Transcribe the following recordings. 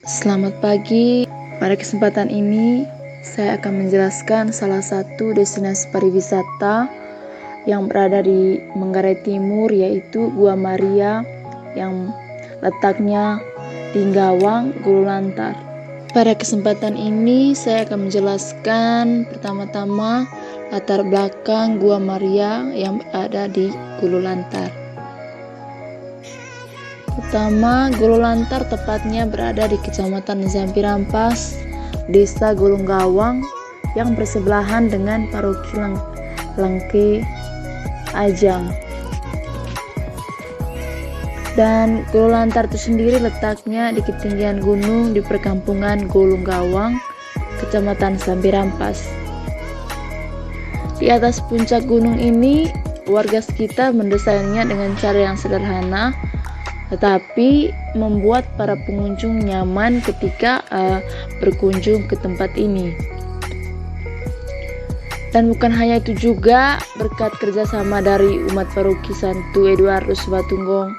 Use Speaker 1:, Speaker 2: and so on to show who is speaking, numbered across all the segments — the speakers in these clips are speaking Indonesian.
Speaker 1: Selamat pagi. Pada kesempatan ini, saya akan menjelaskan salah satu destinasi pariwisata yang berada di Manggarai Timur, yaitu Gua Maria yang letaknya di Gawang, Gululantar. Pada kesempatan ini, saya akan menjelaskan pertama-tama latar belakang Gua Maria yang berada di Gululantar. Pertama, Gululantar tepatnya berada di Kecamatan Zampi Rampas, Desa Gulung Gawang yang bersebelahan dengan Paroki Lengke Ajang. Dan Gululantar itu sendiri letaknya di ketinggian gunung di perkampungan Gulung Gawang, Kecamatan Zampi Rampas. Di atas puncak gunung ini, warga sekitar mendesainnya dengan cara yang sederhana, tetapi membuat para pengunjung nyaman ketika berkunjung ke tempat ini. Dan bukan hanya itu juga, berkat kerjasama dari umat Paroki Santo Eduardus Batunggong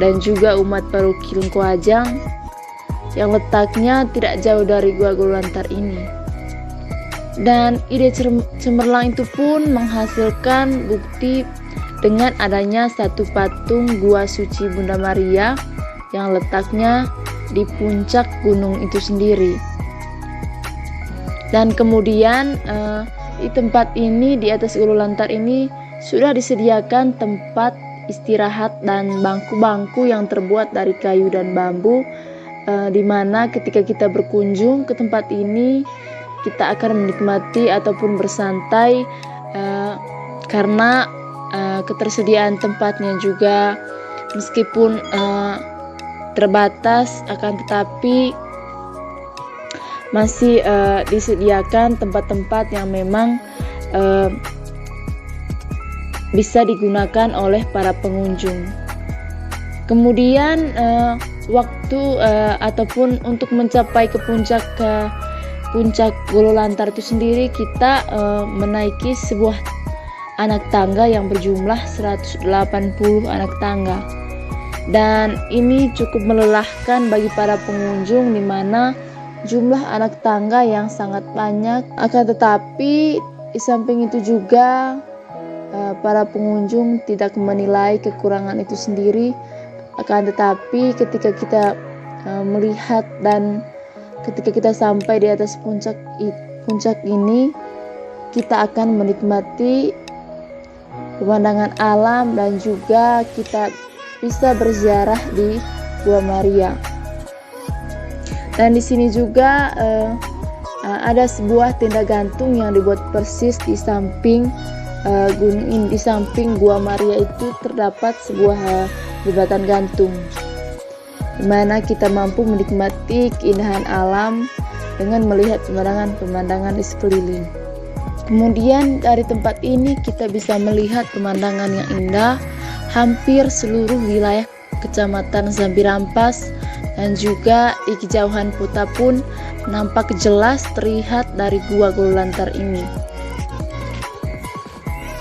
Speaker 1: dan juga umat Paroki Lengko Ajang yang letaknya tidak jauh dari Gua Gululantar ini. Dan ide cemerlang itu pun menghasilkan bukti dengan adanya satu patung Gua Suci Bunda Maria yang letaknya di puncak gunung itu sendiri. Dan kemudian di tempat ini, di atas Gululantar ini, sudah disediakan tempat istirahat dan bangku-bangku yang terbuat dari kayu dan bambu, di mana ketika kita berkunjung ke tempat ini, kita akan menikmati ataupun bersantai karena ketersediaan tempatnya juga meskipun terbatas, akan tetapi masih disediakan tempat-tempat yang memang bisa digunakan oleh para pengunjung. Kemudian waktu ataupun untuk mencapai ke puncak Gululantar itu sendiri, kita menaiki sebuah anak tangga yang berjumlah 180 anak tangga. Dan ini cukup melelahkan bagi para pengunjung, di mana jumlah anak tangga yang sangat banyak. Akan tetapi di samping itu juga para pengunjung tidak menilai kekurangan itu sendiri. Akan tetapi ketika kita melihat dan ketika kita sampai di atas puncak ini, kita akan menikmati pemandangan alam dan juga kita bisa berziarah di Gua Maria. Dan di sini juga ada sebuah tenda gantung yang dibuat persis di samping gunung ini. Di samping Gua Maria itu terdapat sebuah jembatan gantung, di mana kita mampu menikmati keindahan alam dengan melihat pemandangan di sekeliling. Kemudian dari tempat ini kita bisa melihat pemandangan yang indah hampir seluruh wilayah Kecamatan Zampi Rampas, dan juga di kejauhan kota pun nampak jelas terlihat dari Gua Gululantar ini.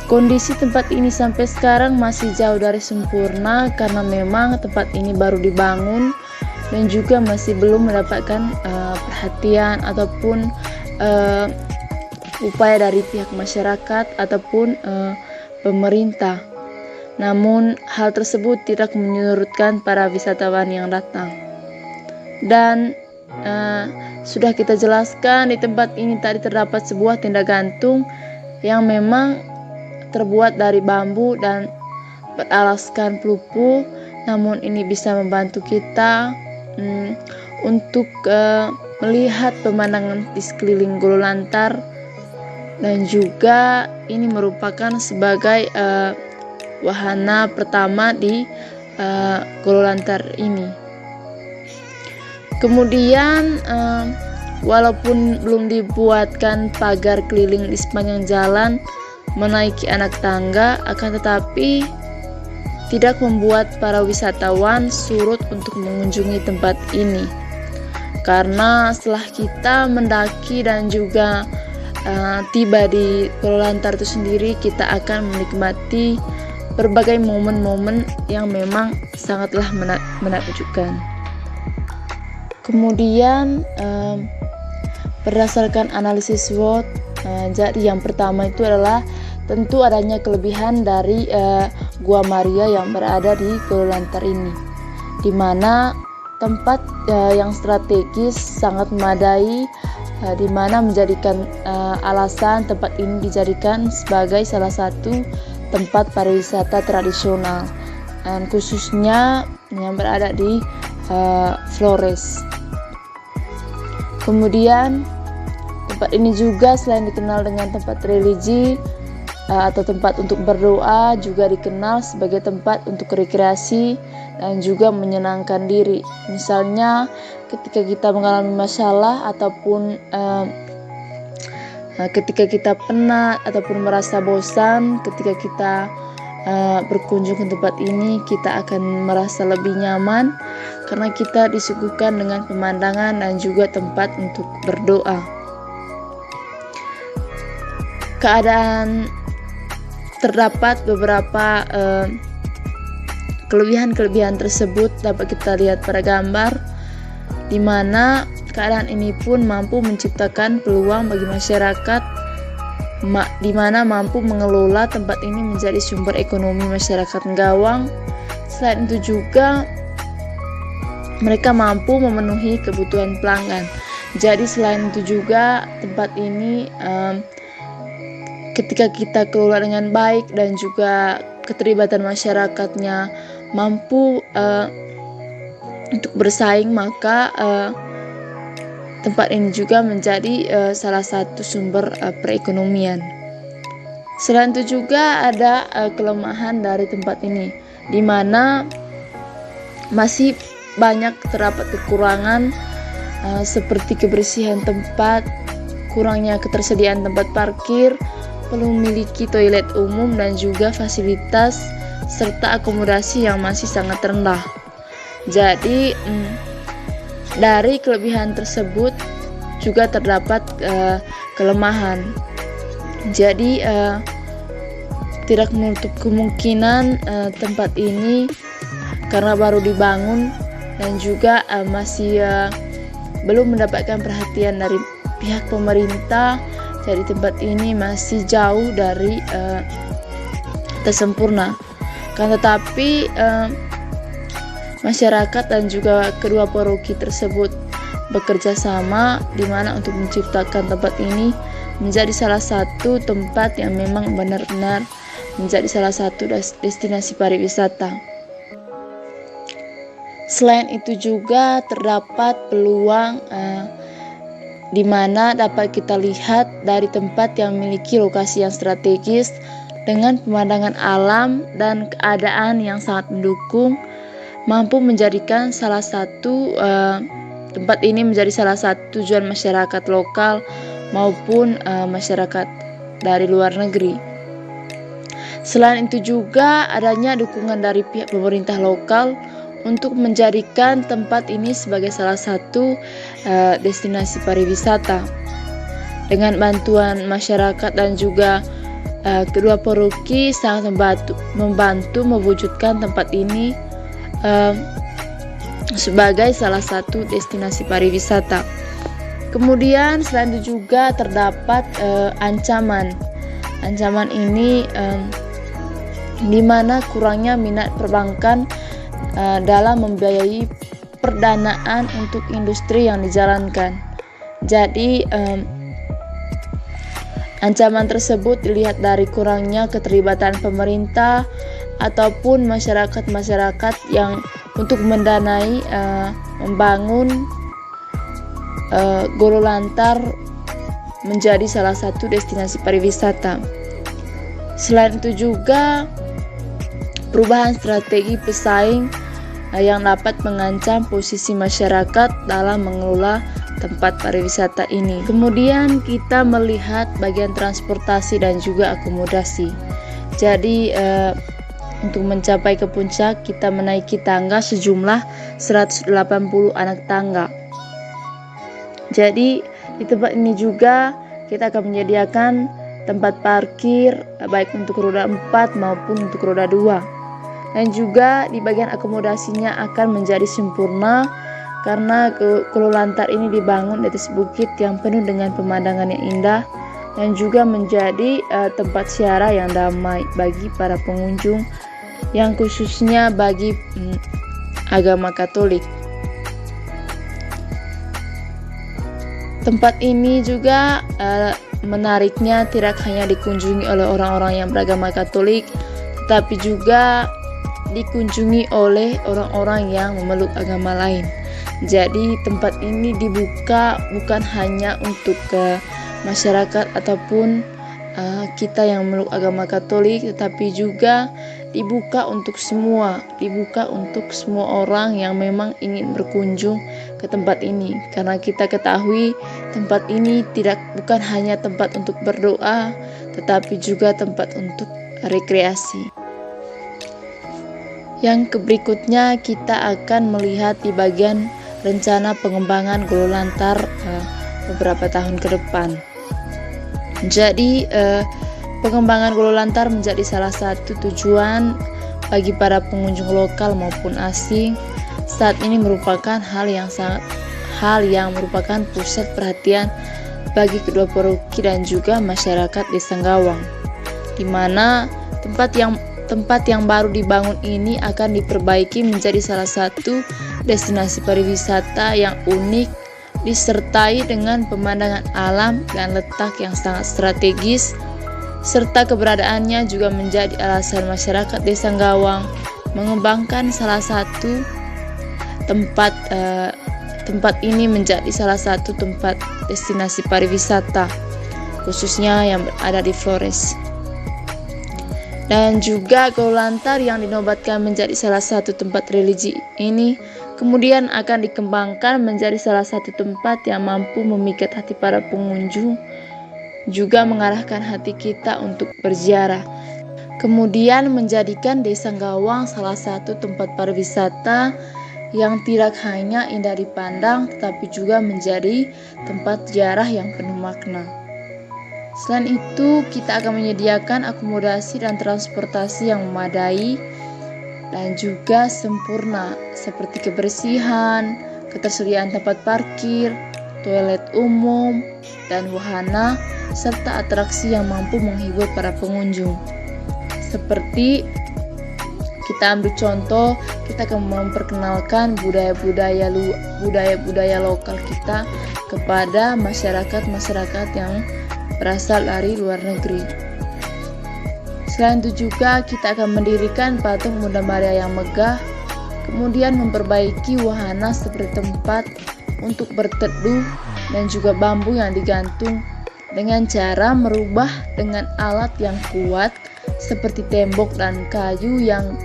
Speaker 1: Kondisi tempat ini sampai sekarang masih jauh dari sempurna karena memang tempat ini baru dibangun dan juga masih belum mendapatkan perhatian ataupun upaya dari pihak masyarakat ataupun pemerintah. Namun hal tersebut tidak menyurutkan para wisatawan yang datang. Dan sudah kita jelaskan, di tempat ini tadi terdapat sebuah tenda gantung yang memang terbuat dari bambu dan beralaskan pelupu. Namun ini bisa membantu kita untuk melihat pemandangan di sekeliling Gululantar, dan juga ini merupakan sebagai wahana pertama di Gululantar ini. Kemudian walaupun belum dibuatkan pagar keliling di sepanjang jalan menaiki anak tangga, akan tetapi tidak membuat para wisatawan surut untuk mengunjungi tempat ini, karena setelah kita mendaki dan juga tiba di Gululantar itu sendiri, kita akan menikmati berbagai momen-momen yang memang sangatlah menakjubkan. Kemudian berdasarkan analisis SWOT, jadi yang pertama itu adalah tentu adanya kelebihan dari Gua Maria yang berada di Gorolantar ini, di mana tempat yang strategis sangat memadai, di mana menjadikan alasan tempat ini dijadikan sebagai salah satu tempat pariwisata tradisional, dan khususnya yang berada di Flores. Kemudian tempat ini juga selain dikenal dengan tempat religi atau tempat untuk berdoa, juga dikenal sebagai tempat untuk rekreasi dan juga menyenangkan diri. Misalnya ketika kita mengalami masalah ataupun ketika kita penat ataupun merasa bosan, ketika kita berkunjung ke tempat ini, kita akan merasa lebih nyaman karena kita disuguhkan dengan pemandangan dan juga tempat untuk berdoa. Terdapat beberapa kelebihan-kelebihan tersebut dapat kita lihat pada gambar, di mana keadaan ini pun mampu menciptakan peluang bagi masyarakat, di mana mampu mengelola tempat ini menjadi sumber ekonomi masyarakat Ngawang. Selain itu juga mereka mampu memenuhi kebutuhan pelanggan. Jadi selain itu juga tempat ini ketika kita kelola dengan baik dan juga keterlibatan masyarakatnya mampu untuk bersaing, maka tempat ini juga menjadi salah satu sumber perekonomian. Selain itu juga ada kelemahan dari tempat ini, di mana masih banyak terdapat kekurangan seperti kebersihan tempat, kurangnya ketersediaan tempat parkir, perlu memiliki toilet umum dan juga fasilitas serta akomodasi yang masih sangat rendah. Jadi dari kelebihan tersebut juga terdapat kelemahan. Jadi tidak menutup kemungkinan tempat ini karena baru dibangun dan juga masih belum mendapatkan perhatian dari pihak pemerintah. Jadi tempat ini masih jauh dari sempurna. Kan tetapi masyarakat dan juga kedua paroki tersebut bekerja sama, di mana untuk menciptakan tempat ini menjadi salah satu tempat yang memang benar-benar menjadi salah satu destinasi pariwisata. Selain itu juga terdapat peluang di mana dapat kita lihat dari tempat yang memiliki lokasi yang strategis dengan pemandangan alam dan keadaan yang sangat mendukung, mampu menjadikan salah satu tempat ini menjadi salah satu tujuan masyarakat lokal maupun masyarakat dari luar negeri. Selain itu juga adanya dukungan dari pihak pemerintah lokal untuk menjadikan tempat ini sebagai salah satu destinasi pariwisata. Dengan bantuan masyarakat dan juga kedua paroki sangat membantu mewujudkan tempat ini sebagai salah satu destinasi pariwisata. Kemudian selain itu juga terdapat ancaman. Ancaman ini di mana kurangnya minat perbankan dalam membiayai perdanaan untuk industri yang dijalankan. Jadi ancaman tersebut dilihat dari kurangnya keterlibatan pemerintah ataupun masyarakat yang untuk mendanai membangun Gorolantar menjadi salah satu destinasi pariwisata. Selain itu juga perubahan strategi pesaing yang dapat mengancam posisi masyarakat dalam mengelola tempat pariwisata ini. Kemudian kita melihat bagian transportasi dan juga akomodasi. Jadi untuk mencapai ke puncak kita menaiki tangga sejumlah 180 anak tangga. Jadi di tempat ini juga kita akan menyediakan tempat parkir baik untuk roda 4 maupun untuk roda 2. Dan juga di bagian akomodasinya akan menjadi sempurna, karena Gololantar ini dibangun di atas bukit yang penuh dengan pemandangan yang indah dan juga menjadi tempat ziarah yang damai bagi para pengunjung, yang khususnya bagi agama Katolik. Tempat ini juga menariknya tidak hanya dikunjungi oleh orang-orang yang beragama Katolik, tetapi juga dikunjungi oleh orang-orang yang memeluk agama lain. Jadi tempat ini dibuka bukan hanya untuk masyarakat ataupun kita yang memeluk agama Katolik, tetapi juga dibuka untuk semua orang yang memang ingin berkunjung ke tempat ini, karena kita ketahui tempat ini bukan hanya tempat untuk berdoa, tetapi juga tempat untuk rekreasi. Yang berikutnya kita akan melihat di bagian rencana pengembangan Gololantar beberapa tahun ke depan. Jadi pengembangan Gololantar menjadi salah satu tujuan bagi para pengunjung lokal maupun asing. Saat ini merupakan hal yang merupakan pusat perhatian bagi kedua paroki dan juga masyarakat Desa Gawang, di mana tempat yang baru dibangun ini akan diperbaiki menjadi salah satu destinasi pariwisata yang unik, disertai dengan pemandangan alam dan letak yang sangat strategis, serta keberadaannya juga menjadi alasan masyarakat Desa Gawang mengembangkan salah satu tempat ini menjadi salah satu tempat destinasi pariwisata, khususnya yang ada di Flores. Dan juga Gololantar yang dinobatkan menjadi salah satu tempat religi ini kemudian akan dikembangkan menjadi salah satu tempat yang mampu memikat hati para pengunjung, juga mengarahkan hati kita untuk berziarah. Kemudian menjadikan Desa Gawang salah satu tempat pariwisata yang tidak hanya indah dipandang, tetapi juga menjadi tempat ziarah yang penuh makna. Selain itu, kita akan menyediakan akomodasi dan transportasi yang memadai dan juga sempurna, seperti kebersihan, ketersediaan tempat parkir, toilet umum, dan wahana, serta atraksi yang mampu menghibur para pengunjung. Seperti kita ambil contoh, kita akan memperkenalkan budaya-budaya lokal kita kepada masyarakat yang berasal dari luar negeri. Selain itu juga kita akan mendirikan patung Bunda Maria yang megah, kemudian memperbaiki wahana seperti tempat untuk berteduh dan juga bambu yang digantung dengan cara merubah dengan alat yang kuat seperti tembok dan kayu yang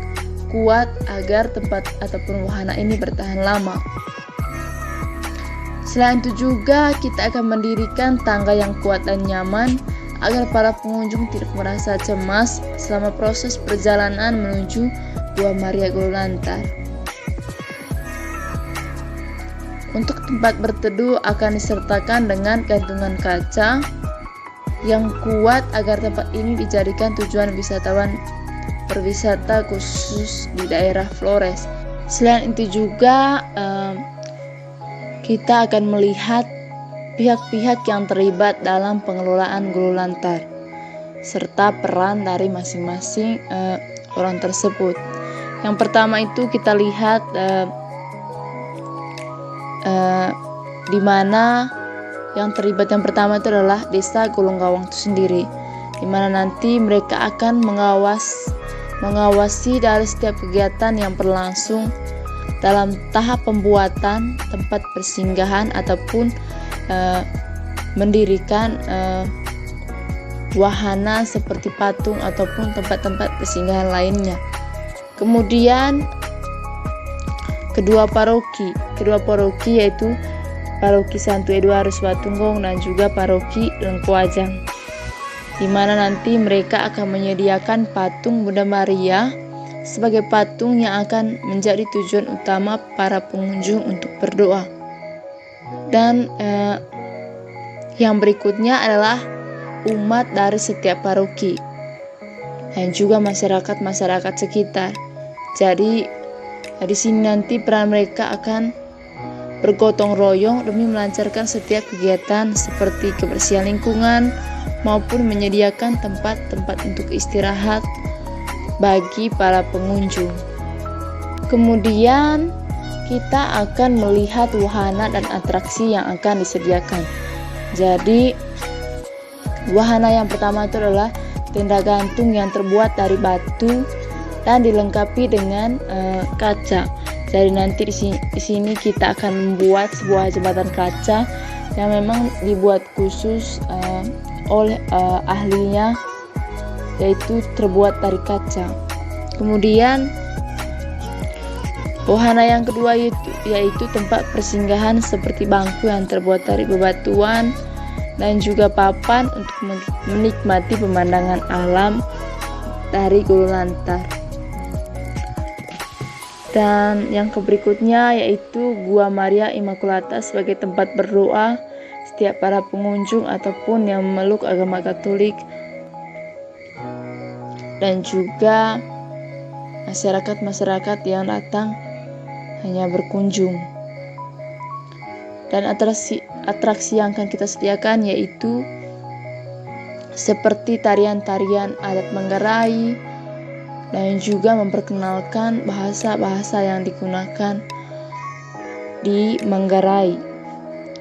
Speaker 1: kuat agar tempat ataupun wahana ini bertahan lama. Selain itu juga kita akan mendirikan tangga yang kuat dan nyaman agar para pengunjung tidak merasa cemas selama proses perjalanan menuju Gua Maria Gololantar. Untuk tempat berteduh akan disertakan dengan gantungan kaca yang kuat agar tempat ini dijadikan tujuan wisatawan berwisata khusus di daerah Flores. Selain itu juga kita akan melihat pihak-pihak yang terlibat dalam pengelolaan Gololantar serta peran dari masing-masing orang tersebut. Yang pertama itu kita lihat di mana yang terlibat yang pertama itu adalah Desa Golong Gawang itu sendiri, di mana nanti mereka akan mengawasi dari setiap kegiatan yang berlangsung dalam tahap pembuatan tempat persinggahan ataupun mendirikan wahana seperti patung ataupun tempat-tempat persinggahan lainnya. Kemudian kedua paroki yaitu Paroki Santo Eduarus Batunggong dan juga Paroki Lengkuajang, di mana nanti mereka akan menyediakan patung Bunda Maria sebagai patung yang akan menjadi tujuan utama para pengunjung untuk berdoa. Dan yang berikutnya adalah umat dari setiap paroki dan juga masyarakat sekitar. Jadi di sini nanti peran mereka akan bergotong royong demi melancarkan setiap kegiatan seperti kebersihan lingkungan maupun menyediakan tempat-tempat untuk istirahat bagi para pengunjung. Kemudian kita akan melihat wahana dan atraksi yang akan disediakan. Jadi wahana yang pertama itu adalah tenda gantung yang terbuat dari batu dan dilengkapi dengan kaca. Jadi nanti di sini kita akan membuat sebuah jembatan kaca yang memang dibuat khusus oleh ahlinya, yaitu terbuat dari kaca. Kemudian wahana yang kedua yaitu tempat persinggahan seperti bangku yang terbuat dari bebatuan dan juga papan untuk menikmati pemandangan alam dari Gululantar. Dan yang berikutnya yaitu Gua Maria Immaculata sebagai tempat berdoa setiap para pengunjung ataupun yang memeluk agama Katolik dan juga masyarakat-masyarakat yang datang hanya berkunjung. Dan atraksi yang akan kita sediakan yaitu seperti tarian-tarian adat Manggarai dan juga memperkenalkan bahasa-bahasa yang digunakan di Manggarai,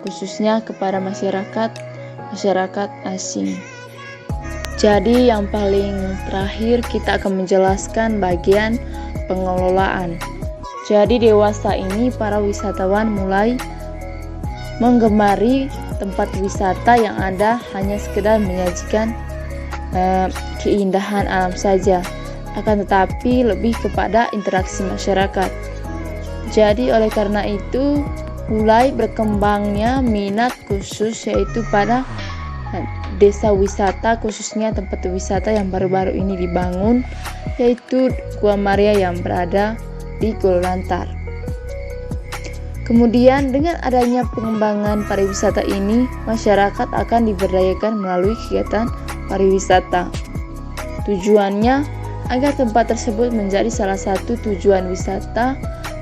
Speaker 1: khususnya kepada masyarakat asing. Jadi yang paling terakhir kita akan menjelaskan bagian pengelolaan. Jadi dewasa ini para wisatawan mulai menggemari tempat wisata yang ada hanya sekedar menyajikan keindahan alam saja, akan tetapi lebih kepada interaksi masyarakat. Jadi oleh karena itu mulai berkembangnya minat khusus yaitu pada desa wisata, khususnya tempat wisata yang baru-baru ini dibangun, yaitu Gua Maria yang berada di Gululantar. Kemudian dengan adanya pengembangan pariwisata ini, masyarakat akan diberdayakan melalui kegiatan pariwisata. Tujuannya agar tempat tersebut menjadi salah satu tujuan wisata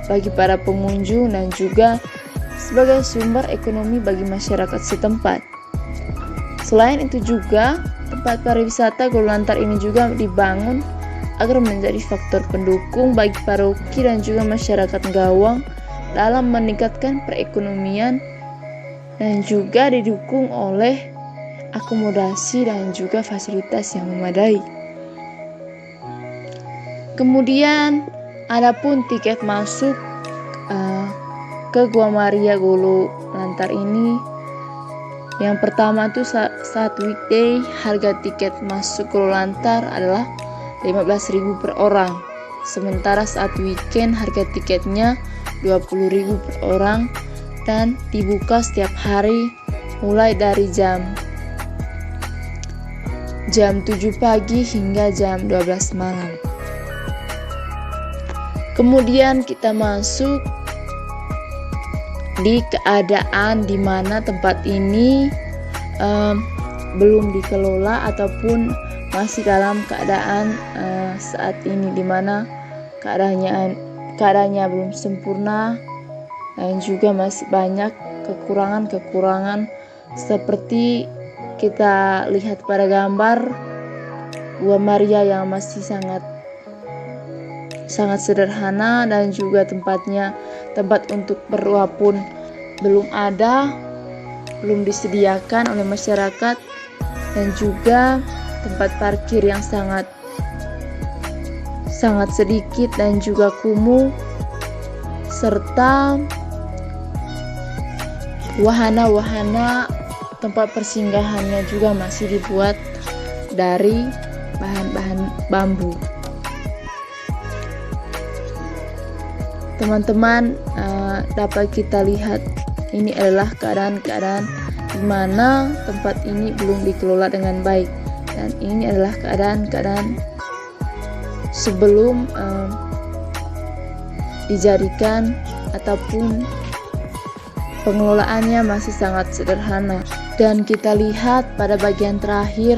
Speaker 1: bagi para pengunjung dan juga sebagai sumber ekonomi bagi masyarakat setempat. Selain itu juga, tempat pariwisata Gululantar ini juga dibangun agar menjadi faktor pendukung bagi paroki dan juga masyarakat Gawang dalam meningkatkan perekonomian dan juga didukung oleh akomodasi dan juga fasilitas yang memadai. Kemudian adapun tiket masuk ke Gua Maria Gululantar ini, yang pertama itu saat weekday harga tiket masuk Gululantar adalah 15.000 per orang. Sementara saat weekend harga tiketnya 20.000 per orang dan dibuka setiap hari mulai dari jam 7 pagi hingga jam 12 malam. Kemudian kita masuk di keadaan di mana tempat ini belum dikelola ataupun masih dalam keadaan saat ini, di mana keadaannya belum sempurna dan juga masih banyak kekurangan seperti kita lihat pada gambar Gua Maria yang masih sangat sederhana dan juga tempat untuk berdoa pun belum disediakan oleh masyarakat, dan juga tempat parkir yang sangat sedikit dan juga kumuh, serta wahana-wahana tempat persinggahannya juga masih dibuat dari bahan-bahan bambu. Teman-teman, dapat kita lihat ini adalah keadaan di mana tempat ini belum dikelola dengan baik, dan ini adalah keadaan sebelum dijadikan ataupun pengelolaannya masih sangat sederhana. Dan kita lihat pada bagian terakhir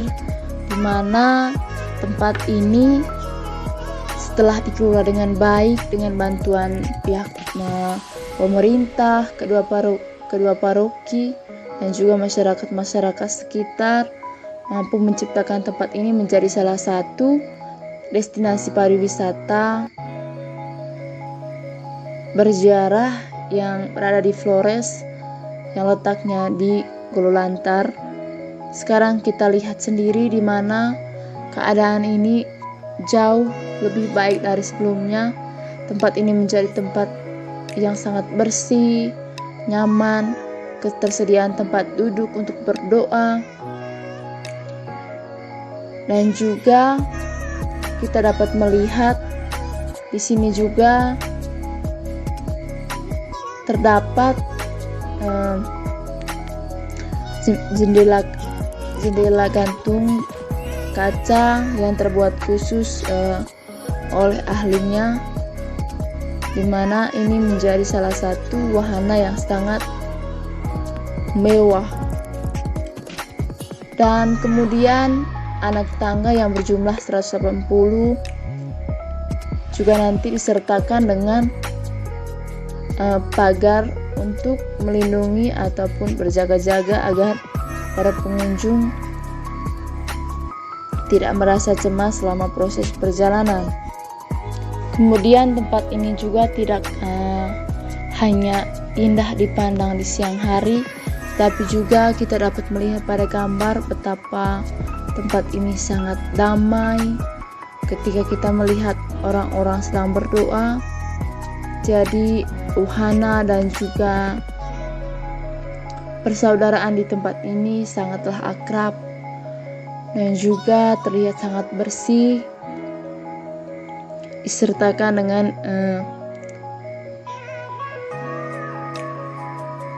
Speaker 1: di mana tempat ini setelah dikelola dengan baik dengan bantuan pihak pemerintah, kedua paroki, dan juga masyarakat sekitar mampu menciptakan tempat ini menjadi salah satu destinasi pariwisata bersejarah yang berada di Flores yang letaknya di Gololantar. Sekarang kita lihat sendiri di mana keadaan ini jauh lebih baik dari sebelumnya. Tempat ini menjadi tempat yang sangat bersih, nyaman, ketersediaan tempat duduk untuk berdoa, dan juga kita dapat melihat di sini juga terdapat jendela gantung kaca yang terbuat khusus oleh ahlinya, di mana ini menjadi salah satu wahana yang sangat mewah. Dan kemudian anak tangga yang berjumlah 180 juga nanti disertakan dengan pagar untuk melindungi ataupun berjaga-jaga agar para pengunjung tidak merasa cemas selama proses perjalanan. Kemudian tempat ini juga tidak hanya indah dipandang di siang hari, tapi juga kita dapat melihat pada gambar betapa tempat ini sangat damai ketika kita melihat orang-orang sedang berdoa. Jadi wahana dan juga persaudaraan di tempat ini sangatlah akrab dan juga terlihat sangat bersih, disertakan dengan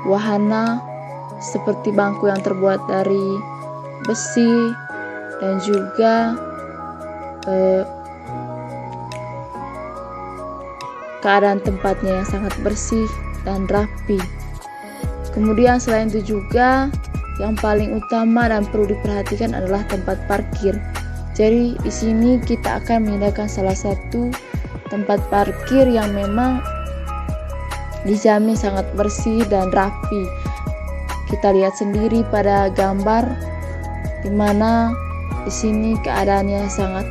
Speaker 1: wahana seperti bangku yang terbuat dari besi dan juga keadaan tempatnya yang sangat bersih dan rapi. Kemudian selain itu juga yang paling utama dan perlu diperhatikan adalah tempat parkir. Jadi di sini kita akan memindahkan salah satu tempat parkir yang memang dijamin sangat bersih dan rapi. Kita lihat sendiri pada gambar di mana di sini keadaannya sangat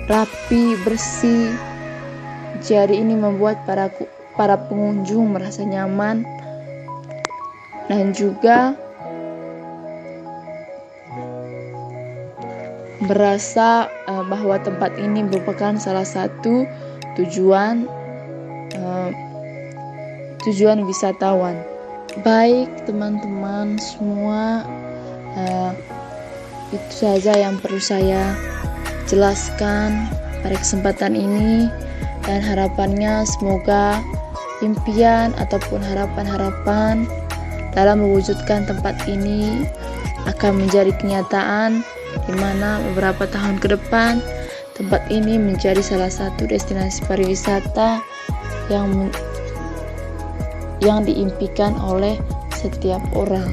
Speaker 1: rapi, bersih. Jadi ini membuat para pengunjung merasa nyaman dan juga merasa bahwa tempat ini merupakan salah satu tujuan wisatawan. Baik teman-teman semua, itu saja yang perlu saya jelaskan pada kesempatan ini, dan harapannya semoga impian ataupun harapan-harapan dalam mewujudkan tempat ini akan menjadi kenyataan, di mana beberapa tahun ke depan tempat ini menjadi salah satu destinasi pariwisata yang diimpikan oleh setiap orang.